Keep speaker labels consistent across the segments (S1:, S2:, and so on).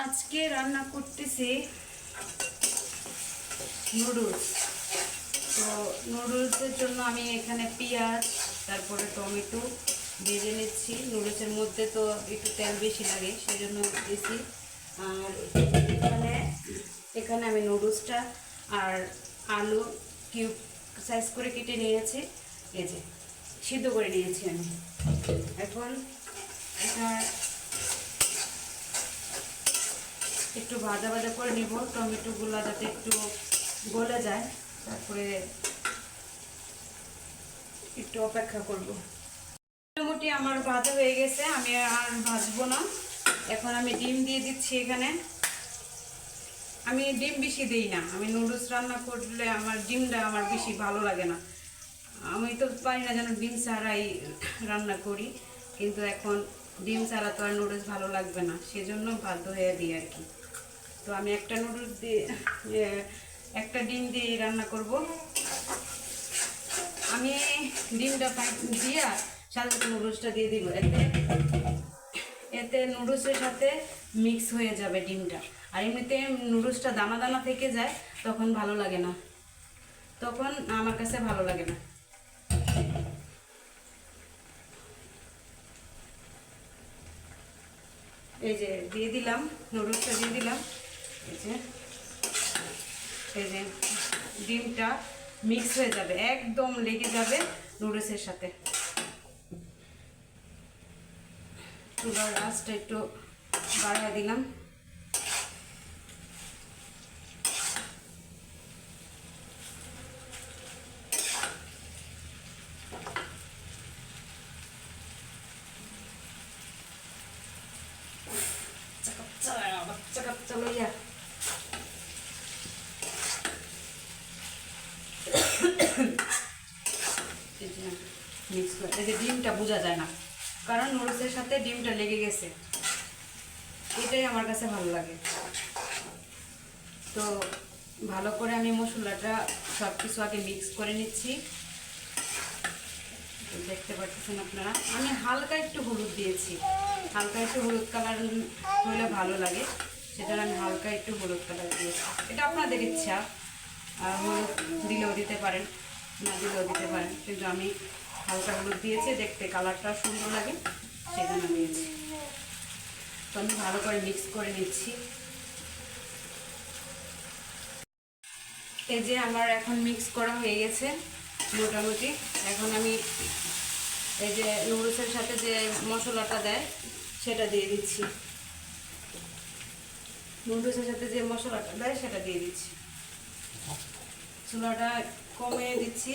S1: আজকে রান্না করতেছি নুডলস। তো নুডলসের জন্য আমি এখানে পেঁয়াজ তারপরে টমেটো ভেজে নিচ্ছি। নুডলসের মধ্যে তো একটু তেল বেশি লাগে সেজন্য দিয়েছি। আর এখানে এখানে আমি নুডলসটা আর আলু কিউব সাইজ করে কেটে নিয়েছি, এই যে সিদ্ধ করে নিয়েছি আমি। এখন এটা একটু ভাজা ভাজা করে নিব, টমেটোগুলো যাতে একটু গলে যায়, তারপরে একটু অপেক্ষা করব। মোটামুটি আমার ভাজা হয়ে গেছে, আমি আর ভাজবো না। এখন আমি ডিম দিয়ে দিচ্ছি এখানে। আমি ডিম বেশি দিই না, আমি নুডলস রান্না করলে আমার ডিমটা আমার বেশি ভালো লাগে না। আমি তো পারি না যেন ডিম ছাড়াই রান্না করি, কিন্তু এখন ডিম ছাড়া তো আর নুডলস ভালো লাগবে না, সেজন্য বাধ্য হয়ে দিই আর কি। তো আমি একটা নুডলস দিয়ে একটা ডিম দিয়ে রান্না করব। আমি ডিমটা দিয়ে সাথে নুডলসটা দিয়ে দিব, এতে এতে নুডলসের সাথে মিক্স হয়ে যাবে ডিমটা। আর এমনিতে নুডলসটা দানা দানা থেকে যায়, তখন ভালো লাগে না, তখন আমার কাছে ভালো লাগে না। এই যে দিয়ে দিলাম, নুডলসটা দিয়ে দিলাম। এই যে ডিমটা মিক্স হয়ে যাবে, একদম লেগে যাবে নুডলসের সাথে। চুলার আঁচটা একটু বাড়িয়ে দিলাম। বাচ্চা কাচ্চা লইয়া মিক্স করে, এই যে ডিমটা বোঝা যায় না, কারণ নুডলসের সাথে ডিমটা লেগে গেছে, এটাই আমার কাছে ভালো লাগে। তো ভালো করে আমি মশলাটা সব কিছু আগে মিক্স করে নিচ্ছি। দেখতে পাচ্ছেন আপনারা, আমি হালকা একটু হলুদ দিয়েছি, হালকা একটু হলুদ কালার হলে ভালো লাগে, সেটা আমি হালকা একটু হলুদ কালার দিয়েছি। এটা আপনাদের ইচ্ছা, হলুদ দিলেও দিতে পারেন, না দিলেও দিতে পারেন, কিন্তু আমি হালকা হলুদ দিয়েছি, দেখতে কালারটা সুন্দর লাগে সেজন্য দিয়েছি। তো আমি ভালো করে মিক্স করে নিচ্ছি। এই যে আমার এখন মিক্স করা হয়ে গেছে মোটামুটি। এখন আমি এই যে নুডলসের সাথে যে মশলাটা দেয় সেটা দিয়ে দিচ্ছি, নুডলসের সাথে যে মশলাটা দেয় সেটা দিয়ে দিচ্ছি। চুলাটা কমিয়ে দিচ্ছি।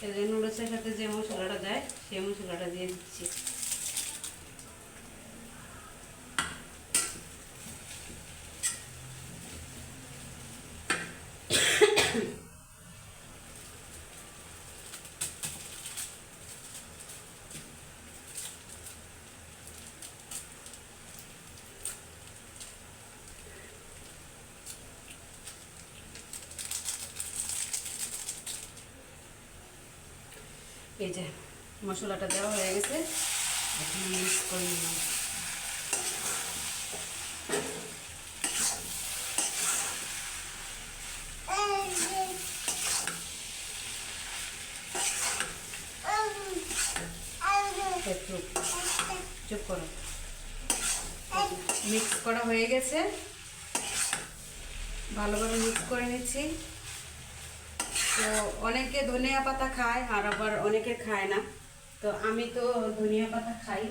S1: এই যে নুডলসের সাথে যে মশলাটা দেয় সেই মশলাটা দিয়ে দিচ্ছি। এই যে মশলাটা দেওয়া হয়ে গেছে, এখন মিক্স করে নিলাম। চুপ করো। মিক্স করা হয়ে গেছে, ভালোভাবে মিক্স করে নিচ্ছি। তো অনেকে ধনিয়া পাতা খায় আর আবার অনেকে খায় না, তো আমি তো ধনিয়া পাতা খাই,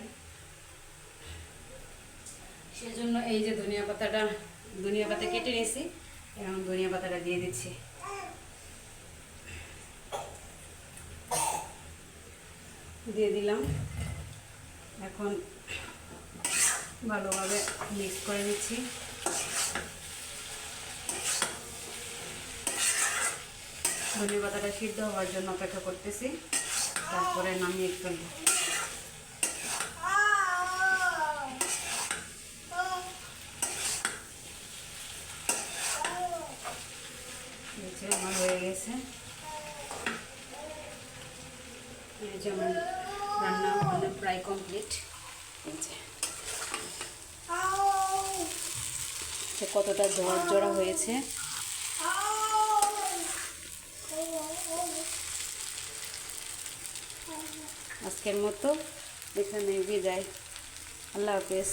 S1: সেজন্য এই যে ধনিয়া পাতা কেটে নিয়েছি, এবং ধনিয়া পাতাটা দিয়ে দিচ্ছি। দিয়ে দিলাম। এখন ভালোভাবে মিক্স করে নিচ্ছি। ধনিয়া পাতাটা সিদ্ধ হওয়ার জন্য অপেক্ষা করতেছি, তারপরে নামিয়ে ফেলবো। আমার হয়ে গেছে। এই যে আমার রান্না মানে প্রায় কমপ্লিট। এই যে কতটা জড়া হয়েছে। আজকের মতো এখানে বিদায়। আল্লাহ হাফেজ।